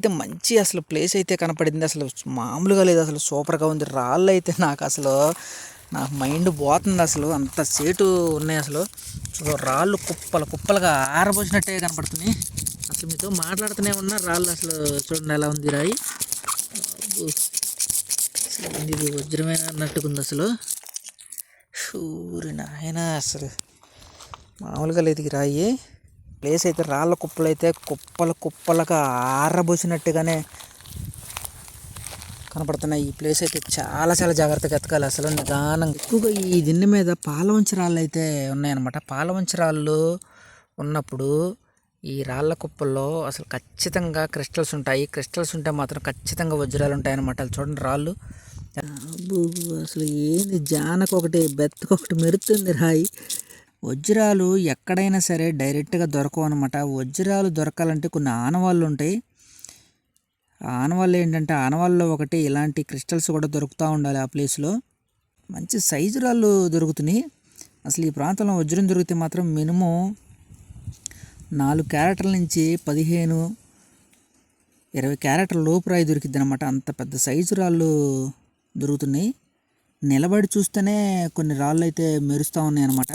అయితే మంచి అసలు ప్లేస్ అయితే కనపడింది. అసలు మామూలుగా లేదు, అసలు సూపర్గా ఉంది. రాళ్ళు అయితే నాకు మైండ్ పోతుంది. అసలు అంత సేటు ఉన్నాయి. అసలు రాళ్ళు కుప్పలుగా ఆరబోసినట్టే కనపడుతుంది. అసలు మీతో మాట్లాడుతూనే ఉన్నా రాళ్ళు అసలు చూడండి ఎలా ఉంది రాయి. ఇది వజ్రమైన అన్నట్టుకుంది. అసలు షూరి నాయన అసలు మామూలుగా లేదు ఈ రాయి. ప్లేస్ అయితే రాళ్ళ కుప్పలు అయితే కుప్పలుగా ఆరబోసినట్టుగానే కనపడుతున్నాయి. ఈ ప్లేస్ అయితే చాలా జాగ్రత్తగా ఎతకాలి. అసలు నిదానంగా ఎక్కువగా ఈ దిన్నె మీద పాలవంచ రాళ్ళు అయితే ఉన్నాయన్నమాట. పాలవంచ రాళ్ళు ఉన్నప్పుడు ఈ రాళ్ళ కుప్పల్లో అసలు ఖచ్చితంగా క్రిస్టల్స్ ఉంటాయి. క్రిస్టల్స్ ఉంటే మాత్రం ఖచ్చితంగా వజ్రాలు ఉంటాయన్నమాట. అది చూడండి రాళ్ళు. అసలు ఏంది జానకొకటి బెత్తకొకటి మెరుతుంది రాయి. వజ్రాలు ఎక్కడైనా సరే డైరెక్ట్గా దొరకవు అనమాట. వజ్రాలు దొరకాలంటే కొన్ని ఆనవాళ్ళు ఉంటాయి. ఆ ఆనవాళ్ళు ఏంటంటే ఆనవాళ్ళలో ఒకటి ఇలాంటి క్రిస్టల్స్ కూడా దొరుకుతూ ఉండాలి. ఆ ప్లేస్లో మంచి సైజు రాళ్ళు దొరుకుతున్నాయి. అసలు ఈ ప్రాంతంలో వజ్రం దొరికితే మాత్రం మినిమం 4 క్యారెట్ల నుంచి 15-20 క్యారెట్ల లోపు రాయి దొరికిద్ది అనమాట. అంత పెద్ద సైజు రాళ్ళు దొరుకుతున్నాయి. నిలబడి చూస్తేనే కొన్ని రాళ్ళు అయితే మెరుస్తూ ఉన్నాయి అన్నమాట.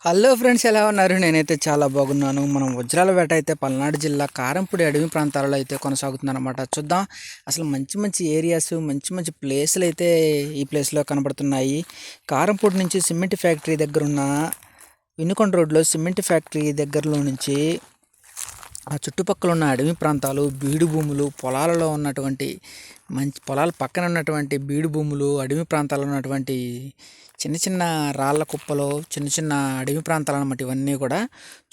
హలో ఫ్రెండ్స్, ఎలా ఉన్నారు? నేనైతే చాలా బాగున్నాను. మనం వజ్రాల వేట అయితే పల్నాడు జిల్లా కారంపూడి అడవి ప్రాంతాలలో అయితే కొనసాగుతుంది అనమాట. చూద్దాం అసలు మంచి ఏరియాస్, మంచి ప్లేసులు అయితే ఈ ప్లేస్లో కనబడుతున్నాయి. కారంపూడి నుంచి సిమెంట్ ఫ్యాక్టరీ దగ్గర ఉన్న వినుకొండ రోడ్లో సిమెంట్ ఫ్యాక్టరీ దగ్గరలో నుంచి ఆ చుట్టుపక్కల ఉన్న అడవి ప్రాంతాలు, బీడు భూములు, పొలాలలో ఉన్నటువంటి మంచి పొలాల పక్కన ఉన్నటువంటి బీడు భూములు, అడవి ప్రాంతాల్లో ఉన్నటువంటి చిన్న రాళ్ళ కుప్పలు, చిన్న అడవి ప్రాంతాలు అన్నమాట. ఇవన్నీ కూడా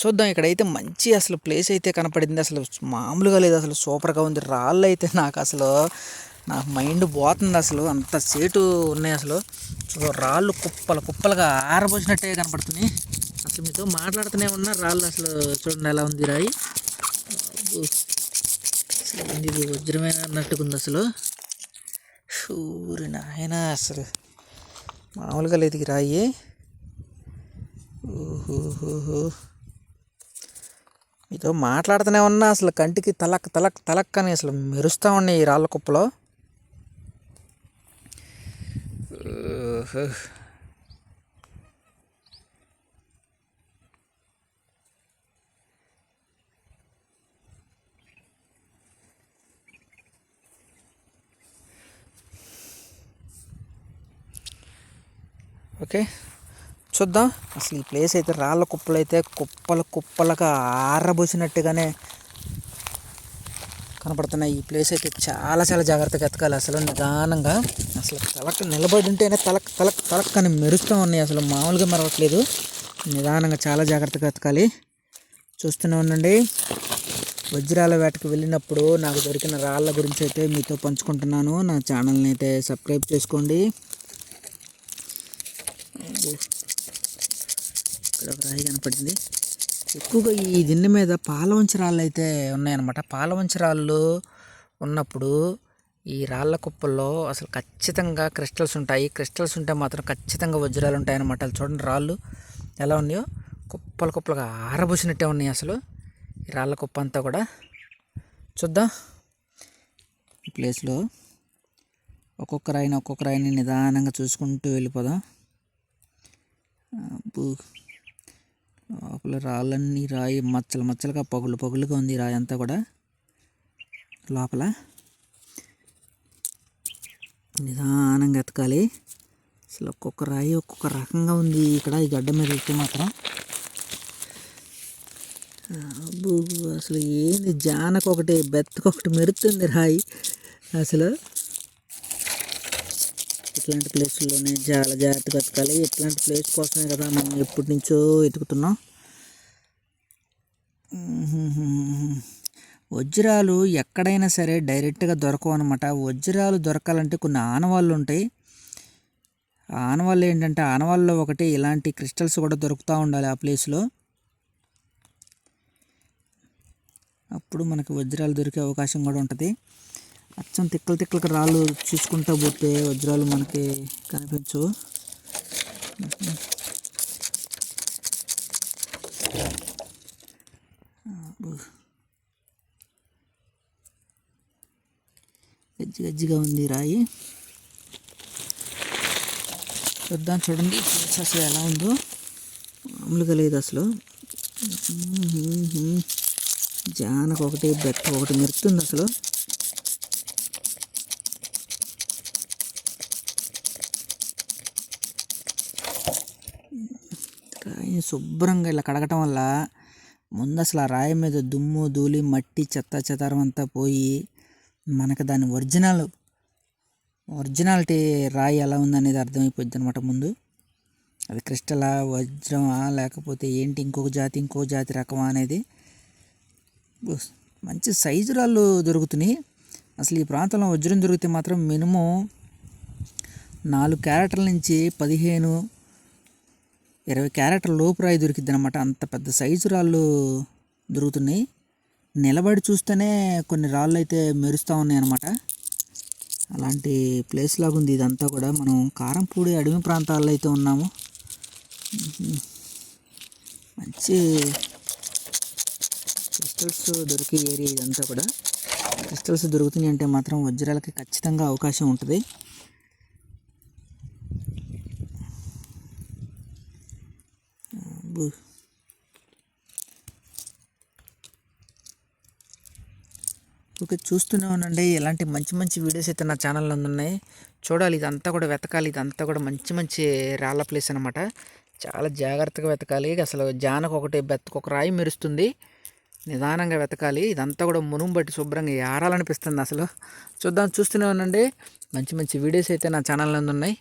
చూద్దాం. ఇక్కడైతే మంచి అసలు ప్లేస్ అయితే కనపడింది. అసలు మామూలుగా లేదు, అసలు సూపర్గా ఉంది. రాళ్ళు అయితే నాకు మైండ్ పోతుంది. అసలు అంత సేటు ఉన్నాయి. అసలు రాళ్ళు కుప్పలుగా ఆరబోసినట్టే కనపడుతుంది. అసలు మీతో మాట్లాడుతూనే ఉన్నా రాళ్ళు అసలు చూడండి ఎలా ఉంది రాయి. ఇది వజ్రమైన అన్నట్టుకుంది. అసలు షూరి నాయన అసలు మామూలుగా లేదు ఈ రాయి. మీతో మాట్లాడుతూనే ఉన్నా అసలు కంటికి తలక్ అని అసలు మెరుస్తూ ఉన్నాయి ఈ రాళ్ళ కుప్పలో. ఓకే, చూద్దాం. అసలు ఈ ప్లేస్ అయితే రాళ్ళ కుప్పలు అయితే కుప్పలుగా ఆరబోసినట్టుగానే కనపడుతున్నాయి. ఈ ప్లేస్ అయితే చాలా జాగ్రత్తగా ఎతకాలి. అసలు నిదానంగా అసలు నిలబడి ఉంటేనే తలక్ అని మెరుస్తూ ఉన్నాయి. అసలు మామూలుగా మెరవట్లేదు. నిదానంగా చాలా జాగ్రత్తగా ఎతకాలి. చూస్తూనే ఉండండి. వజ్రాల వేటకు వెళ్ళినప్పుడు నాకు దొరికిన రాళ్ళ గురించి అయితే మీతో పంచుకుంటున్నాను. నా ఛానల్ని అయితే సబ్స్క్రైబ్ చేసుకోండి. ఇక్కడ ఒక రాయి కనపడింది. ఎక్కువగా ఈ దిన్నె మీద పాలవంచ రాళ్ళు అయితే ఉన్నాయన్నమాట. పాలవంచ రాళ్ళు ఉన్నప్పుడు ఈ రాళ్ళ కుప్పల్లో అసలు ఖచ్చితంగా క్రిస్టల్స్ ఉంటాయి. క్రిస్టల్స్ ఉంటే మాత్రం ఖచ్చితంగా వజ్రాలు ఉంటాయన్నమాట. అది చూడండి రాళ్ళు ఎలా ఉన్నాయో, కుప్పలుగా ఆరబోసినట్టే ఉన్నాయి. అసలు ఈ రాళ్ళ కుప్ప అంతా కూడా చూద్దాం. ఈ ప్లేస్లో ఒక్కొక్క రాయిని నిదానంగా చూసుకుంటూ వెళ్ళిపోదాం. లోపల రాళ్ళన్నీ రాయి మచ్చలుగా పగులుగా ఉంది. రాయి అంతా కూడా లోపల నిదానంగా ఎతకాలి. అసలు ఒక్కొక్క రాయి ఒక్కొక్క రకంగా ఉంది. ఇక్కడ ఈ గడ్డ మీద వెళ్తే మాత్రం అసలు ఏంది జానకొకటి బెత్తకొకటి మెరుతుంది రాయి. అసలు ఇట్లాంటి ప్లేసుల్లోనే చాలా జాగ్రత్తగా ఎతకాలి. ఇట్లాంటి ప్లేస్ కోసమే కదా మనం ఎప్పటి నుంచో ఎతుకుతున్నాం. వజ్రాలు ఎక్కడైనా సరే డైరెక్ట్గా దొరకవు అనమాట. వజ్రాలు దొరకాలంటే కొన్ని ఆనవాళ్ళు ఉంటాయి. ఆ ఆనవాళ్ళు ఏంటంటే ఆనవాళ్ళలో ఒకటి ఇలాంటి క్రిస్టల్స్ కూడా దొరుకుతూ ఉండాలి ఆ ప్లేస్లో. అప్పుడు మనకి వజ్రాలు దొరికే అవకాశం కూడా ఉంటుంది. అచ్చం తిక్కలకి రాళ్ళు చూసుకుంటూ పోతే వజ్రాలు మనకి కనిపించవు. గజ్జి గజ్జిగా ఉంది రాయి. చూద్దాం, చూడండి ప్లేస్ అసలు ఎలా ఉందో. మామూలుగా లేదు అసలు. జానకు ఒకటి, బెట్ట ఒకటి మెరుతుంది అసలు. రాయిని శుభ్రంగా ఇలా కడగటం వల్ల ముందు అసలు ఆ రాయి మీద దుమ్ము ధూళి మట్టి చెత్త చెదారం అంతా పోయి మనకు దాని ఒరిజినాలిటీ రాయి ఎలా ఉందనేది అర్థమైపోద్ది అనమాట. ముందు అది క్రిస్టలా, వజ్రమా, లేకపోతే ఏంటి ఇంకో జాతి రకమా అనేది. మంచి సైజు రాళ్ళు దొరుకుతున్నాయి. అసలు ఈ ప్రాంతంలో వజ్రం దొరికితే మాత్రం మినిమం 4 క్యారెట్ల నుంచి 15-20 క్యారెట్ల లోపు రాయి దొరికిద్ది అనమాట. అంత పెద్ద సైజు రాళ్ళు దొరుకుతున్నాయి. నిలబడి చూస్తేనే కొన్ని రాళ్ళు అయితే మెరుస్తూ ఉన్నాయి అన్నమాట. అలాంటి ప్లేస్ లాగా ఉంది ఇదంతా కూడా. మనం కారంపూడి అడవి ప్రాంతాల్లో అయితే ఉన్నాము. మంచి క్రిస్టల్స్ దొరికే ఏరియా ఇదంతా కూడా. క్రిస్టల్స్ దొరుకుతున్నాయి అంటే మాత్రం వజ్రాలకి ఖచ్చితంగా అవకాశం ఉంటుంది. ఓకే, చూస్తూనే ఉండండి. ఇలాంటి మంచి మంచి వీడియోస్ అయితే నా ఛానల్లో ఉన్నాయి. చూడాలి, ఇదంతా కూడా వెతకాలి. ఇదంతా కూడా మంచి మంచి రాళ్ళ ప్లేస్ అనమాట. చాలా జాగ్రత్తగా వెతకాలి. అసలు జానకు ఒకటి, బెత్తకు ఒక రాయి మెరుస్తుంది. నిదానంగా వెతకాలి. ఇదంతా కూడా మునుము బట్టి శుభ్రంగా ఏరాలనిపిస్తుంది అసలు. చూద్దాం, చూస్తూనే ఉండండి. మంచి మంచి వీడియోస్ అయితే నా ఛానల్లో ఉన్నాయి.